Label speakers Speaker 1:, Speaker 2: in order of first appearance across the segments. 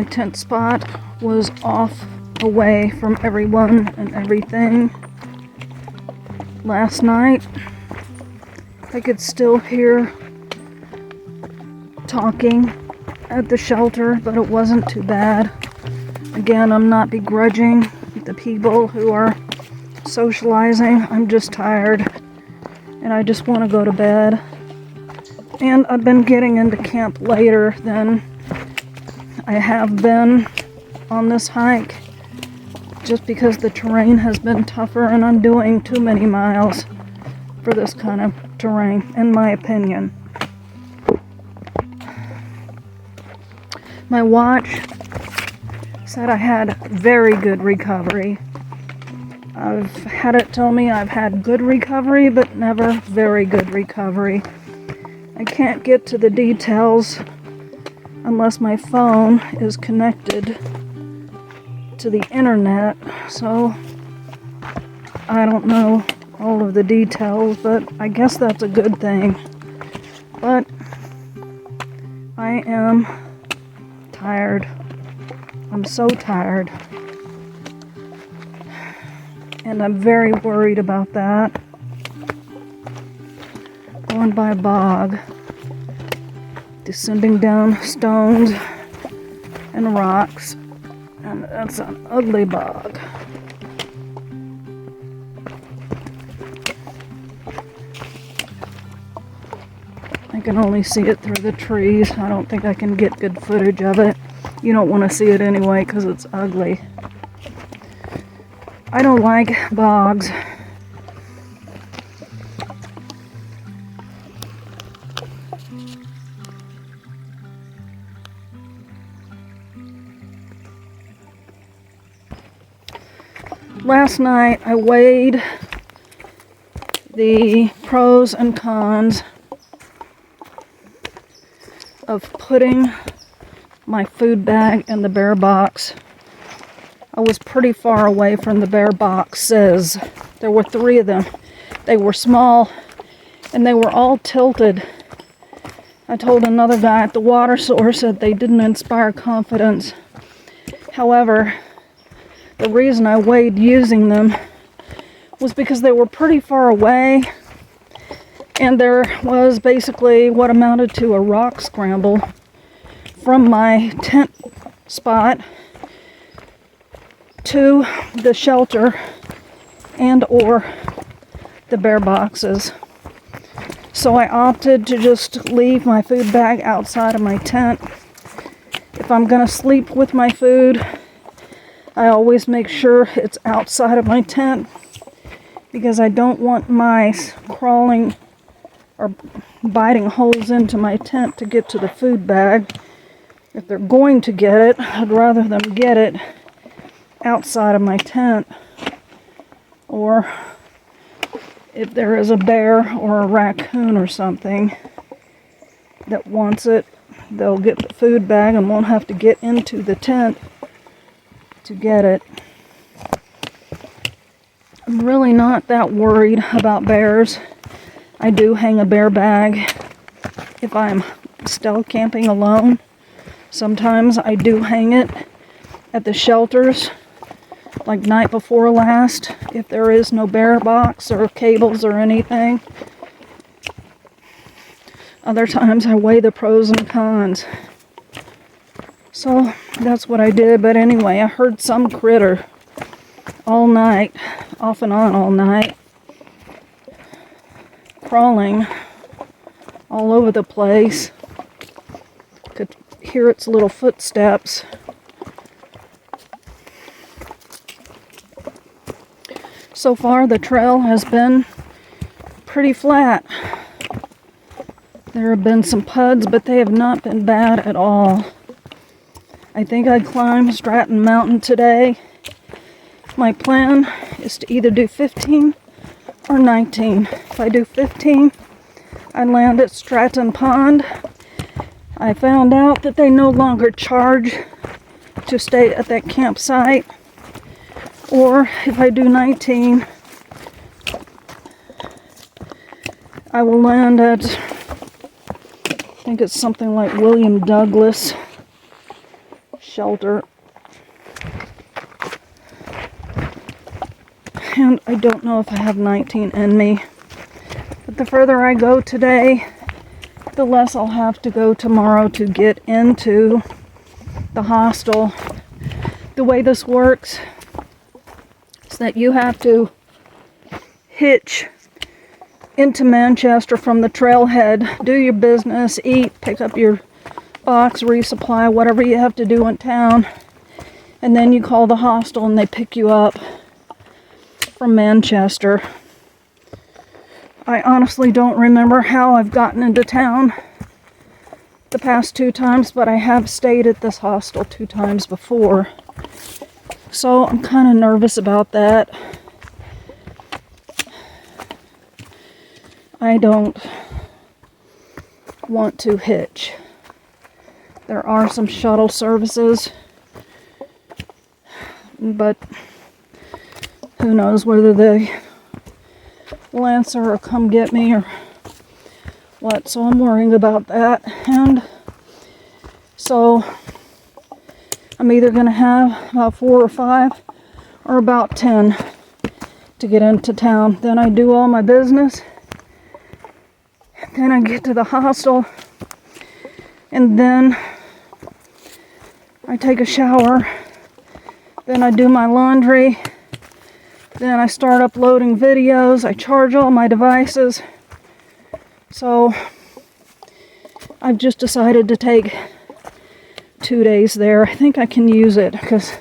Speaker 1: My tent spot was off away from everyone and everything. Last night, I could still hear talking at the shelter, but it wasn't too bad. Again, I'm not begrudging the people who are socializing. I'm just tired and I just want to go to bed. And I've been getting into camp later than I have been on this hike, just because the terrain has been tougher and I'm doing too many miles for this kind of terrain, in my opinion. My watch said I had very good recovery. I've had it tell me I've had good recovery, but never very good recovery. I can't get to the details unless my phone is connected to the internet, so I don't know all of the details, but I guess that's a good thing. But I am tired. I'm so tired. And I'm very worried about that. Going by a bog, descending down stones and rocks, and that's an ugly bog. I can only see it through the trees. I don't think I can get good footage of it. You don't want to see it anyway because it's ugly. I don't like bogs. Last night I weighed the pros and cons of putting my food bag in the bear box. I was pretty far away from the bear boxes. There were 3 of them. They were small and they were all tilted. I told another guy at the water source that they didn't inspire confidence. However, the reason I weighed using them was because they were pretty far away and there was basically what amounted to a rock scramble from my tent spot to the shelter and or the bear boxes. So I opted to just leave my food bag outside of my tent. If I'm gonna sleep with my food, I always make sure it's outside of my tent because I don't want mice crawling or biting holes into my tent to get to the food bag. If they're going to get it, I'd rather them get it outside of my tent. Or if there is a bear or a raccoon or something that wants it, they'll get the food bag and won't have to get into the tent to get it. I'm really not that worried about bears. I do hang a bear bag if I'm still camping alone. Sometimes I do hang it at the shelters, like night before last, if there is no bear box or cables or anything. Other times I weigh the pros and cons. So that's what I did. But anyway, I heard some critter all night, off and on all night, crawling all over the place. Could hear its little footsteps. So far the trail has been pretty flat. There have been some puds, but they have not been bad at all. I think I climbed Stratton Mountain today. My plan is to either do 15 or 19. If I do 15, I land at Stratton Pond. I found out that they no longer charge to stay at that campsite. Or if I do 19, I will land at, I think it's something like William Douglas shelter. And I don't know if I have 19 in me. But the further I go today, the less I'll have to go tomorrow to get into the hostel. The way this works is that you have to hitch into Manchester from the trailhead, do your business, eat, pick up your box, resupply, whatever you have to do in town, and then you call the hostel and they pick you up from Manchester. I honestly don't remember how I've gotten into town the past 2 times, but I have stayed at this hostel 2 times before. So I'm kind of nervous about that. I don't want to hitch. There are some shuttle services, but who knows whether they will answer or come get me or what. So I'm worrying about that. And so I'm either going to have about 4 or 5 or about 10 to get into town. Then I do all my business. Then I get to the hostel. And then I take a shower. Then I do my laundry. Then I start uploading videos. I charge all my devices. So I've just decided to take 2 days there. I think I can use it because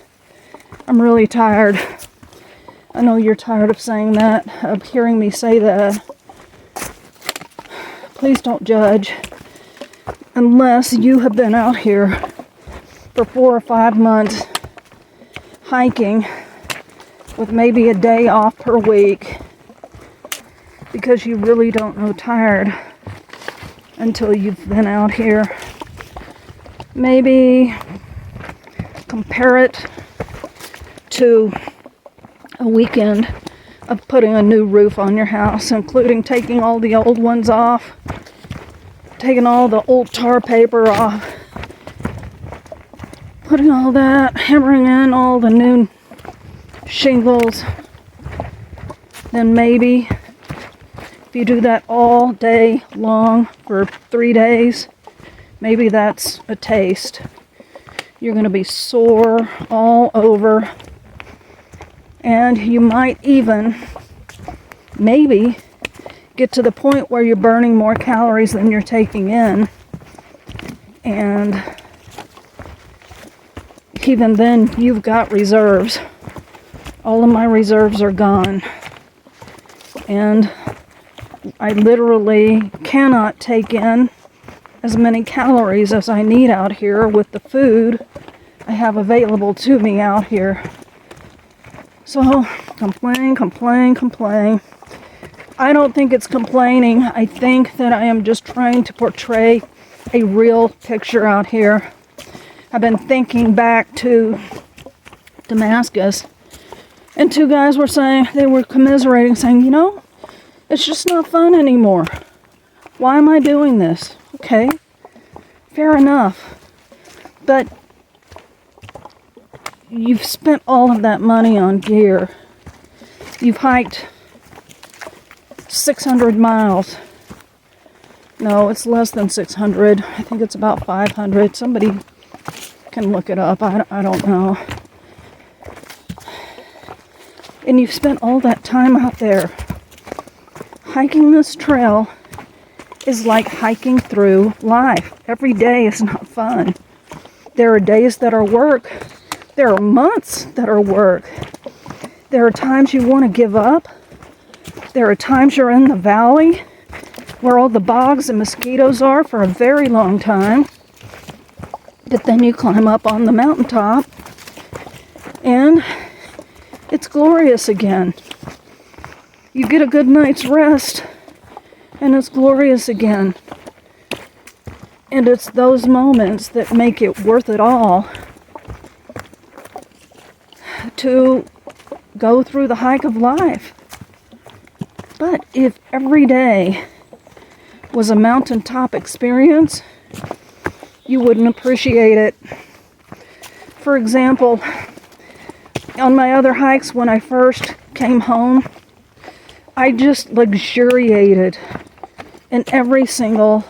Speaker 1: I'm really tired. I know you're tired of saying that, of hearing me say that. Please don't judge unless you have been out here for 4 or 5 months hiking with maybe a day off per week, because you really don't know tired until you've been out here. Maybe compare it to a weekend of putting a new roof on your house, including taking all the old ones off, taking all the old tar paper off, putting all that, hammering in all the new shingles. Then maybe if you do that all day long for 3 days, maybe that's a taste. You're going to be sore all over, and you might even maybe get to the point where you're burning more calories than you're taking in, and even then you've got reserves. All of my reserves are gone, and I literally cannot take in as many calories as I need out here with the food I have available to me out here. So, complain. I don't think it's complaining. I think that I am just trying to portray a real picture out here. I've been thinking back to Damascus, and 2 guys were saying, they were commiserating, saying, you know, it's just not fun anymore. Why am I doing this? Okay, fair enough. But you've spent all of that money on gear. You've hiked 600 miles. No, it's less than 600. I think it's about 500. Somebody can look it up. I don't know. And you've spent all that time out there. Hiking this trail is like hiking through life. Every day is not fun. There are days that are work. There are months that are work. There are times you want to give up. There are times you're in the valley where all the bogs and mosquitoes are for a very long time. But then you climb up on the mountaintop and it's glorious again. You get a good night's rest and it's glorious again. And it's those moments that make it worth it all to go through the hike of life. But if every day was a mountaintop experience, you wouldn't appreciate it. for example, on my other hikes when I first came home, I just luxuriated in every single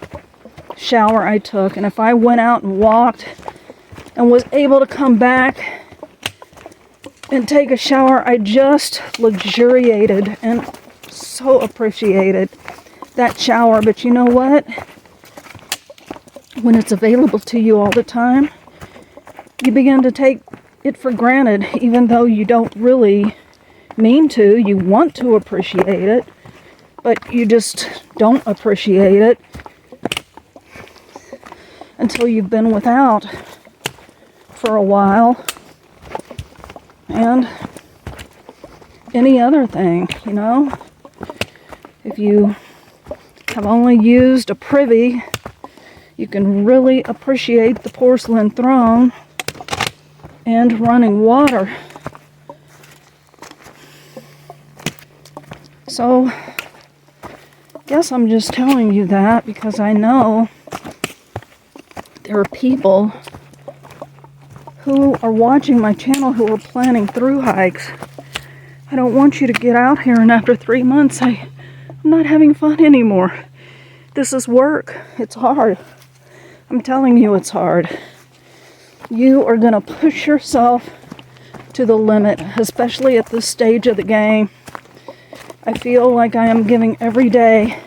Speaker 1: shower I took. And if I went out and walked and was able to come back and take a shower, I just luxuriated and so appreciated that shower. But you know what? When it's available to you all the time, you begin to take it for granted, even though you don't really mean to. You want to appreciate it, but you just don't appreciate it until you've been without for a while. And any other thing, you know, if you have only used a privy, you can really appreciate the porcelain throne and running water. So, guess I'm just telling you that because I know there are people who are watching my channel who are planning through hikes. I don't want you to get out here and after 3 months I'm not having fun anymore. This is work. It's hard. I'm telling you it's hard. You are going to push yourself to the limit, especially at this stage of the game. I feel like I am giving every day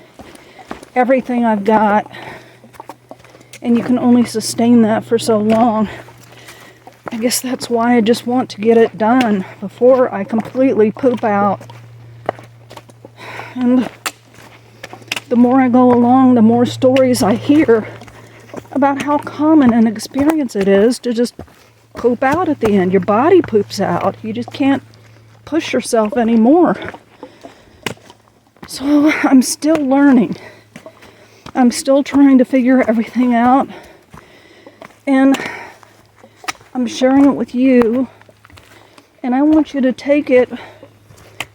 Speaker 1: everything I've got, and you can only sustain that for so long. I guess that's why I just want to get it done before I completely poop out. And the more I go along, the more stories I hear about how common an experience it is to just poop out at the end. Your body poops out. You just can't push yourself anymore. So I'm still learning. I'm still trying to figure everything out. And I'm sharing it with you. And I want you to take it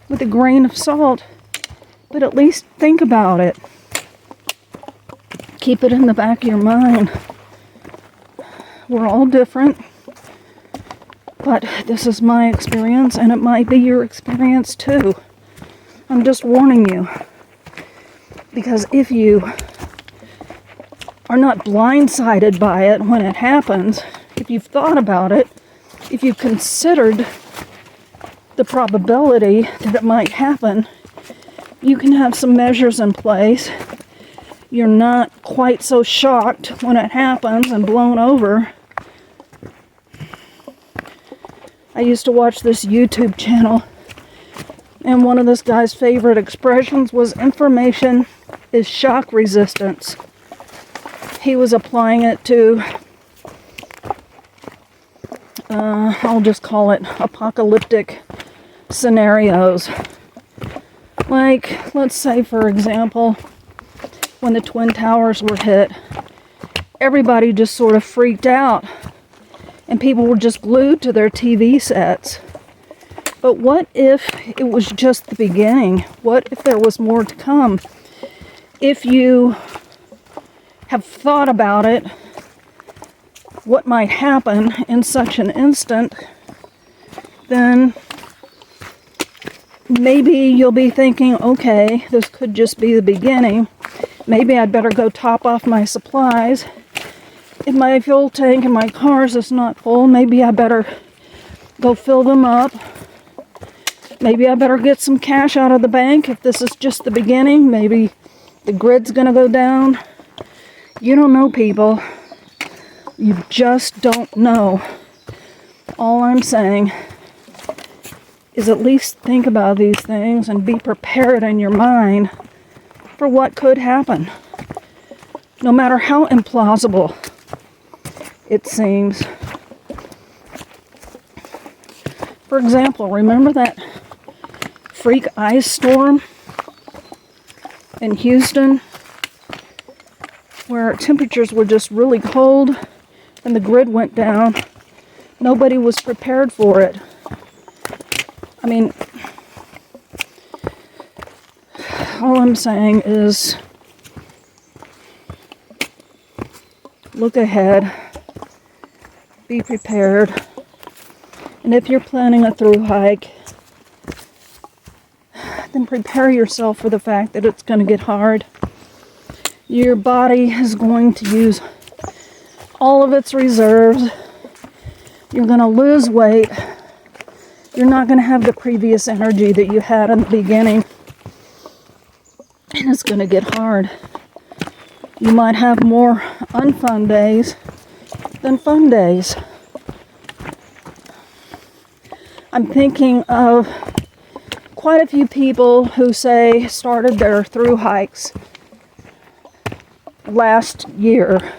Speaker 1: with a grain of salt. But at least think about it. Keep it in the back of your mind. We're all different. But this is my experience, and it might be your experience too. I'm just warning you. Because if you are not blindsided by it when it happens, if you've thought about it, if you've considered the probability that it might happen, you can have some measures in place. You're not quite so shocked when it happens and blown over. I used to watch this YouTube channel, and one of this guy's favorite expressions was information is shock resistance. He was applying it to, I'll just call it apocalyptic scenarios. Like, let's say, for example, when the Twin Towers were hit, everybody just sort of freaked out, and people were just glued to their TV sets. But what if it was just the beginning? What if there was more to come? If you have thought about it, what might happen in such an instant, then maybe you'll be thinking, okay, this could just be the beginning. Maybe I'd better go top off my supplies. If my fuel tank in my cars is not full, maybe I better go fill them up. Maybe I better get some cash out of the bank if this is just the beginning. Maybe the grid's gonna go down. You don't know, people. You just don't know. All I'm saying is at least think about these things and be prepared in your mind for what could happen. No matter how implausible it seems. For example, remember that freak ice storm in Houston where temperatures were just really cold and the grid went down? Nobody was prepared for it. I mean, all I'm saying is look ahead, be prepared, And if you're planning a through hike, then prepare yourself for the fact that it's going to get hard. Your body is going to use all of its reserves. You're going to lose weight. You're not going to have the previous energy that you had in the beginning. And it's going to get hard. You might have more unfun days than fun days. I'm thinking of quite a few people who say started their through hikes last year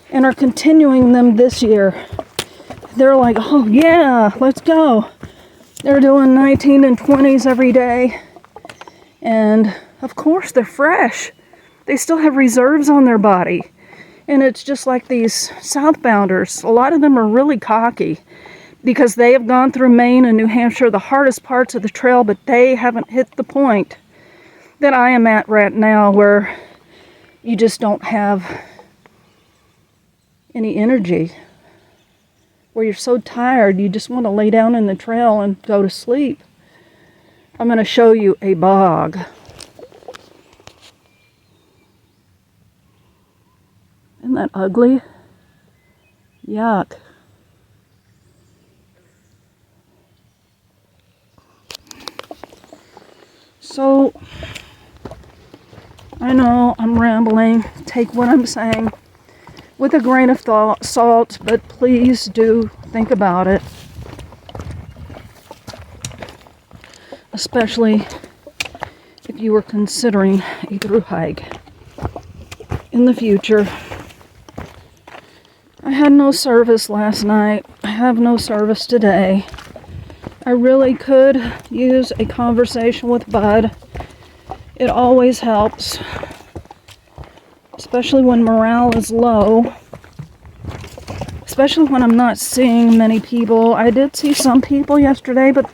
Speaker 1: and are continuing them this year. They're like, oh yeah, let's go. They're doing 19 and 20s every day. And of course they're fresh. They still have reserves on their body. And it's just like these southbounders. A lot of them are really cocky because they have gone through Maine and New Hampshire, the hardest parts of the trail, but they haven't hit the point that I am at right now where you just don't have any energy, where you're so tired you just want to lay down in the trail and go to sleep. I'm going to show you a bog. Isn't that ugly? Yuck. So, I know I'm rambling. Take what I'm saying with a grain of salt, but please do think about it. Especially if you were considering a through hike in the future. I had no service last night. I have no service today. I really could use a conversation with Bud. It always helps, especially when morale is low, especially when I'm not seeing many people. I did see some people yesterday, but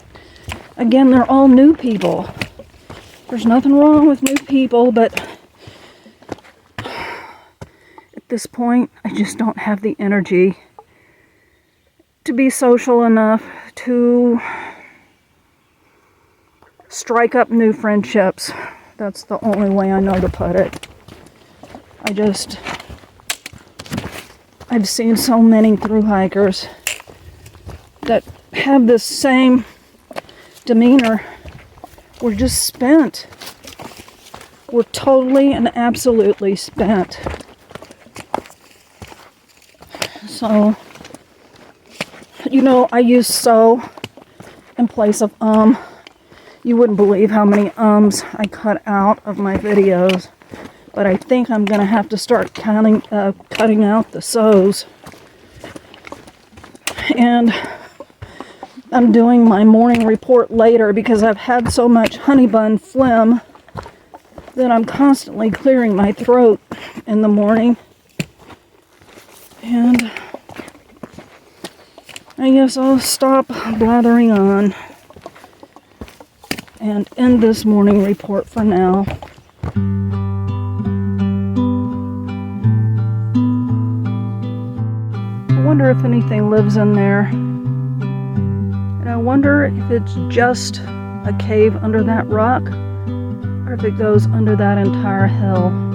Speaker 1: again, they're all new people. There's nothing wrong with new people, but at this point, I just don't have the energy to be social enough to strike up new friendships. That's the only way I know to put it. I've seen so many through hikers that have this same demeanor. We're just spent. We're totally and absolutely spent. So, you know, I use so in place of You wouldn't believe how many ums I cut out of my videos, but I think I'm gonna have to start cutting out the so's. And I'm doing my morning report later because I've had so much honey bun phlegm that I'm constantly clearing my throat in the morning. And I guess I'll stop blathering on and end this morning report for now. I wonder if anything lives in there. And I wonder if it's just a cave under that rock or if it goes under that entire hill.